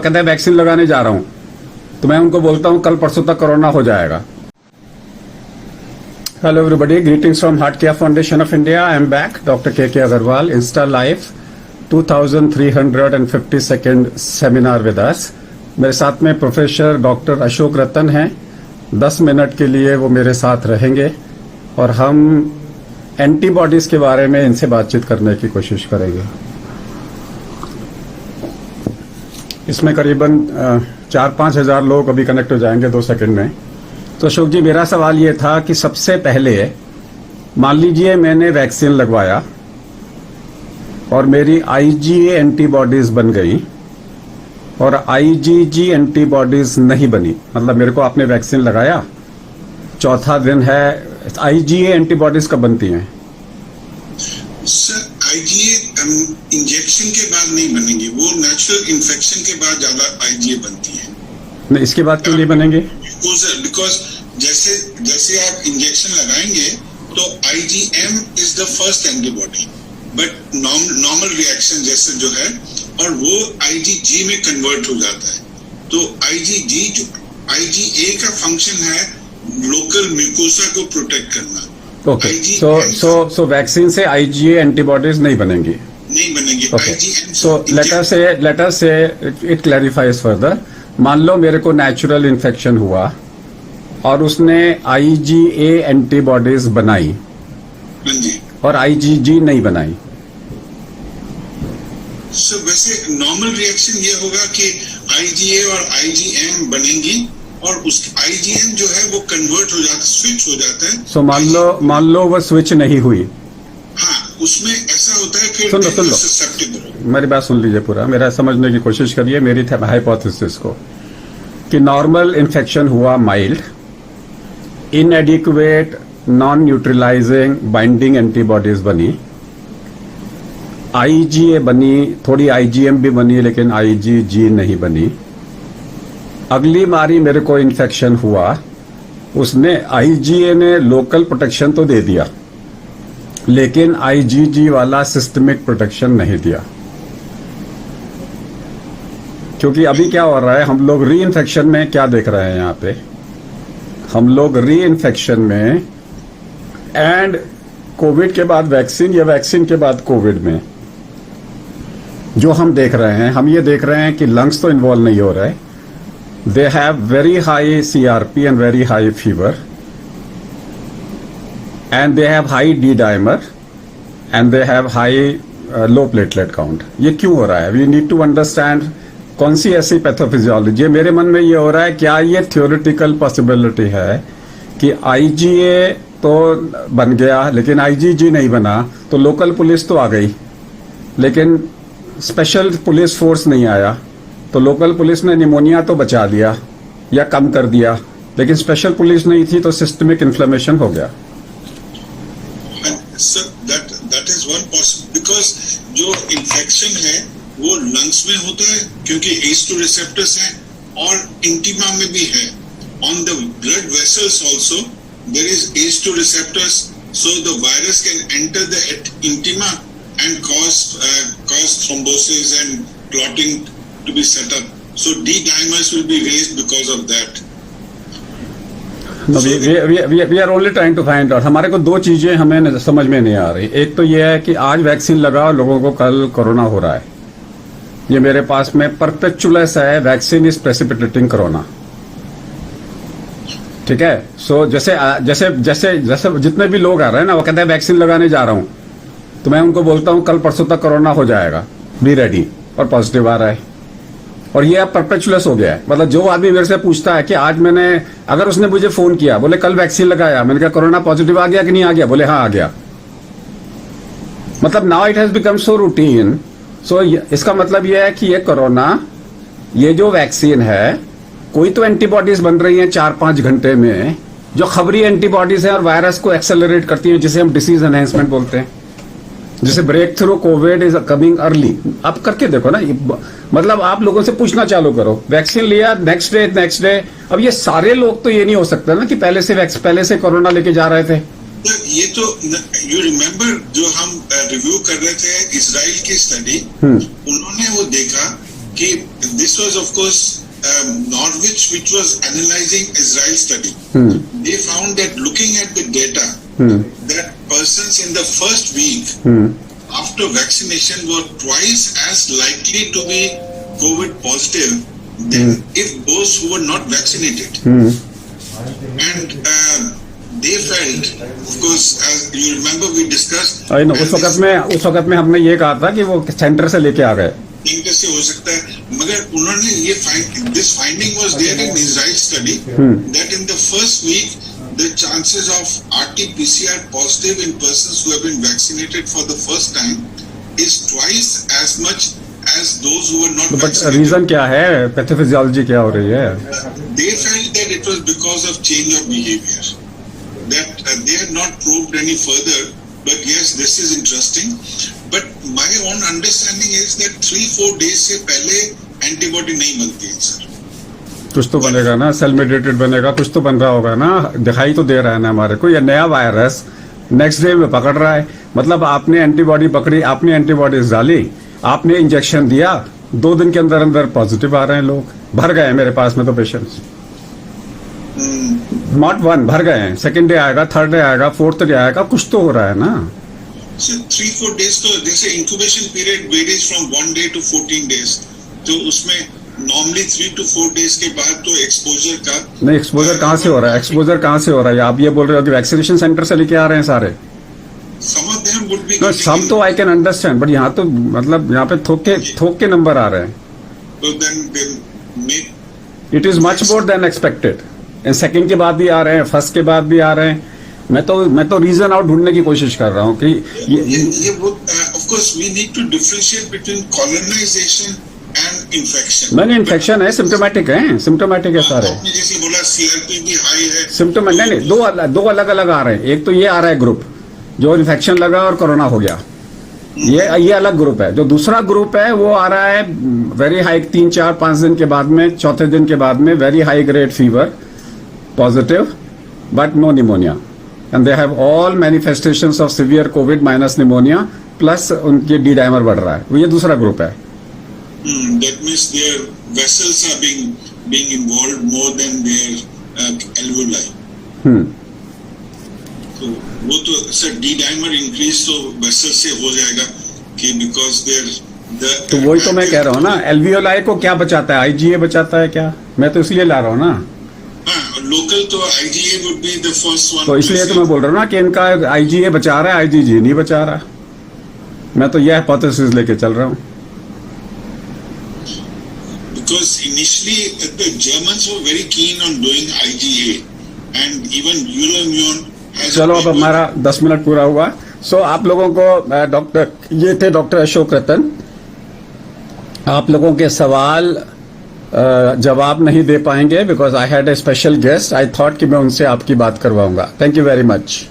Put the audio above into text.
कहता है वैक्सीन लगाने जा रहा हूं, तो मैं उनको बोलता हूं कल परसों तक कोरोना हो जाएगा। Hello everybody, greetings from heart care foundation of India. I am back, doctor K Agrawal, insta live 2352nd seminar with us. मेरे साथ में प्रोफेसर डॉक्टर अशोक रतन हैं। 10 मिनट के लिए वो मेरे साथ रहेंगे और हम एंटीबॉडीज के बारे में इनसे बातचीत करने की कोशिश करेंगे। इसमें करीबन 4-5 हज़ार लोग अभी कनेक्ट हो जाएंगे 2 सेकंड में। तो अशोक जी, मेरा सवाल ये था कि सबसे पहले मान लीजिए मैंने वैक्सीन लगवाया और मेरी आईजीए एंटीबॉडीज बन गई और आईजीजी एंटीबॉडीज नहीं बनी, मतलब मेरे को आपने वैक्सीन लगाया, चौथा दिन है, आईजीए एंटीबॉडीज कब बनती हैं? सर, आईजीए इंजेक्शन के बाद नहीं बनेंगी, वो नेचुरल इन्फेक्शन के बाद ज्यादा आईजीए बनती है। नहीं, इसके बाद क्यों नहीं बनेंगे? बिकॉज जैसे आप इंजेक्शन लगाएंगे तो IgM is the first antibody, but normal reaction जैसे जो है और वो आईजीजी में कन्वर्ट हो जाता है। तो आईजीए का फंक्शन है लोकल म्यूकोसा को प्रोटेक्ट करना। ओके, सो वैक्सीन से आईजीए एंटीबॉडीज नहीं बनेंगी? नहीं बनेंगी। Okay. So let us say it clarifies further. मान लो मेरे को नेचुरल इन्फेक्शन हुआ और उसने आईजीए एंटीबॉडीज बनाई और आईजीजी नहीं बनाई। So वैसे नॉर्मल रिएक्शन ये होगा कि आईजीए और आईजीएम बनेंगी और उस आईजीएम जो है वो कन्वर्ट हो जाता है, स्विच हो जाता है। So मान लो वो स्विच नहीं हुई। हाँ, उसमें ऐसा होता है फिर सुन लो ससेप्टेबल। मेरी बात सुन लीजिए पूरा, मेरा समझने की कोशिश करिए मेरी हाइपोथेसिस को कि नॉर्मल इन्फेक्शन हुआ, mild, इनएडिक्वेट non neutralising binding antibodies बनी, आईजीए बनी, थोड़ी आईजीएम भी बनी लेकिन आईजीजी नहीं बनी। अगली बारी मेरे को इन्फेक्शन हुआ, उसने आईजीए ने लोकल प्रोटेक्शन तो दे दिया लेकिन आईजीजी वाला सिस्टमिक प्रोटेक्शन नहीं दिया। क्योंकि अभी क्या हो रहा है, हम लोग री इन्फेक्शन में क्या देख रहे हैं यहाँ पे, हम लोग री इन्फेक्शन में एंड कोविड के बाद वैक्सीन या वैक्सीन के बाद कोविड में जो हम देख रहे हैं, हम ये देख रहे हैं कि लंग्स तो इन्वॉल्व नहीं हो रहे, they have very high CRP and very high fever and they have high D dimer and they have high low platelet count। ये क्यों हो रहा है? We need to understand कौन सी ऐसी पैथोफिजियोलॉजी। मेरे मन में ये हो रहा है, क्या ये थियोरेटिकल पॉसिबिलिटी है कि आईजीए तो बन गया लेकिन आईजीजी नहीं बना, तो लोकल पुलिस तो आ गई लेकिन स्पेशल पुलिस फोर्स नहीं आया, तो लोकल पुलिस ने निमोनिया तो बचा दिया या कम कर दिया लेकिन स्पेशल पुलिस नहीं थी तो सिस्टमिक इन्फ्लेमेशन हो गया। So that is one possible, because जो इन्फेक्शन है वो लंग्स में होता है क्योंकि ACE2 रिसेप्टर्स हैं और इंटीमा में भी है। On the blood vessels also there is ACE2 receptors, so the virus can enter the intima and cause thrombosis and clotting to be set up. So D dimers will be raised because of that. We are only trying to find out। हमारे को 2 चीजें हमें समझ में नहीं आ रही। एक तो यह है कि आज वैक्सीन लगाओ, लोगों को कल कोरोना हो रहा है। ये मेरे पास में परपेचुअस है, वैक्सीन इज प्रेसिपिटेटिंग कोरोना। ठीक है, सो जैसे जितने भी लोग आ रहे हैं ना, वो कहते हैं वैक्सीन लगाने जा रहा हूं, तो मैं उनको बोलता हूं कल परसों तक कोरोना हो जाएगा, बी रेडी, और पॉजिटिव आ रहा है। और ये अब परपेचुअस हो गया है। मतलब जो आदमी मेरे से पूछता है कि आज मैंने, अगर उसने मुझे फोन किया, बोले कल वैक्सीन लगाया, मैंने कहा कोरोना पॉजिटिव आ गया कि नहीं आ गया, बोले हाँ आ गया। मतलब now it has become so routine. So इसका मतलब ये है कि ये कोरोना, ये जो वैक्सीन है, कोई तो एंटीबॉडीज बन रही हैं 4-5 घंटे में जो खबरी एंटीबॉडीज है और वायरस को एक्सेलरेट करती है, जिसे हम डिसीज एनहेंसमेंट बोलते हैं, जिसे breakthrough covid is coming early. आप करके देखो ना, मतलब आप लोगों से पूछना चालू करो, वैक्सीन लिया नेक्स्ट डे। अब ये सारे लोग तो ये नहीं हो सकता ना कि पहले से कोरोना लेके जा रहे थे। ये तो यू रिमेम्बर जो हम रिव्यू कर रहे थे इजराइल की स्टडी, उन्होंने वो देखा कि this was of course Norwich, which was analyzing Israel study. They found that looking at the data, that persons in the first week after vaccination were twice as likely to be COVID positive than if those who were not vaccinated. And they felt, of course, as you remember, we discussed. I know, उस वक्त में हमने ये कहा था कि वो centre से लेके आ गए. सेंटर से हो सकता है, मगर उन्होंने ये this finding was there in Israel study that in the first week the chances of RT-PCR positive in persons who have been vaccinated for the first time is twice as much as those who were not vaccinated. Reason क्या है? Pathophysiology क्या हो रही है? They felt that it was because of change of behavior. That they had not probed any further, but yes, this is interesting. But my own understanding is that 3-4 days से पहले antibody नहीं बनती है sir. कुछ तो बनेगा ना, cell mediated बनेगा, कुछ तो बन रहा होगा ना, दिखाई तो दे रहा है ना हमारे को. ये नया वायरस नेक्स्ट डे में पकड़ रहा है, मतलब आपने एंटीबॉडी पकड़ी, आपने एंटीबॉडीज डाली, आपने इंजेक्शन दिया, 2 दिन के अंदर अंदर पॉजिटिव आ रहे हैं लोग. भर गए हैं मेरे पास में तो पेशेंट्स, नॉट वन, भर गए हैं. सेकेंड डे आएगा, थर्ड डे आएगा, फोर्थ डे आएगा, कुछ तो हो रहा है ना. So 3-4 days तो जैसे incubation period varies from 1 day to 14 days. तो उसमें normally 3 to 4 days के बाद तो exposure का नहीं, एक्सपोजर कहाँ से हो रहा है? एक्सपोजर कहाँ से हो रहा है? आप ये बोल रहे हो कि वैक्सीनेशन सेंटर से लेके आ रहे हैं सारे. some of them would be सम तो आई कैन अंडरस्टैंड, बट यहाँ तो मतलब यहाँ पे थोक के नंबर आ रहे हैं. so then they make it is much more than expected. Second के बाद भी आ रहे हैं, फर्स्ट के बाद भी आ रहे हैं. मैं तो रीजन आउट ढूंढने की कोशिश कर रहा हूँ कि ये वो of course we need to differentiate between colonization and infection. नहीं, इन्फेक्शन है, सिम्टोमेटिक है सारे. आपने जैसे बोला CRP भी हाई है. सिम्टोम नहीं, दो अलग अलग आ रहे हैं. एक तो ये आ रहा है ग्रुप जो इन्फेक्शन लगा और कोरोना हो गया, ये अलग ग्रुप है. जो दूसरा ग्रुप है वो आ रहा है वेरी हाई, 3-4-5 दिन के बाद में, चौथे दिन के बाद में very high grade fever, positive but no pneumonia, and they have all manifestations of severe covid minus pneumonia, plus उनके डी डाइमर बढ़ रहा है. ये दूसरा ग्रुप है. That means their vessels are being involved more than their alveoli. तो वो तो सर डी डाइमर इंक्रीज तो वेसल से हो जाएगा कि बिकॉज देयर तो वही तो मैं कह रहा हूँ ना, एल्वियोलाई को क्या बचाता है? IgA बचाता है क्या? मैं तो इसलिए ला रहा हूँ ना. लोकल तो IgA would be the first one. तो इसलिए तो मैं बोल रहा हूँ ना कि इनका IgA बचा रहा है, IgG नहीं बचा रहा. मैं तो यह हाइपोथेसिस लेके चल रहा हूँ. Because initially the Germans were very keen on doing IgA and even Euroimmune. चलो अब हमारा 10 मिनट पूरा हुआ. सो आप लोगों को डॉक्टर, ये थे डॉक्टर अशोक रतन. आप लोगों के सवाल जवाब नहीं दे पाएंगे because I had a special guest. I thought कि मैं उनसे आपकी बात करवाऊंगा. Thank you very much.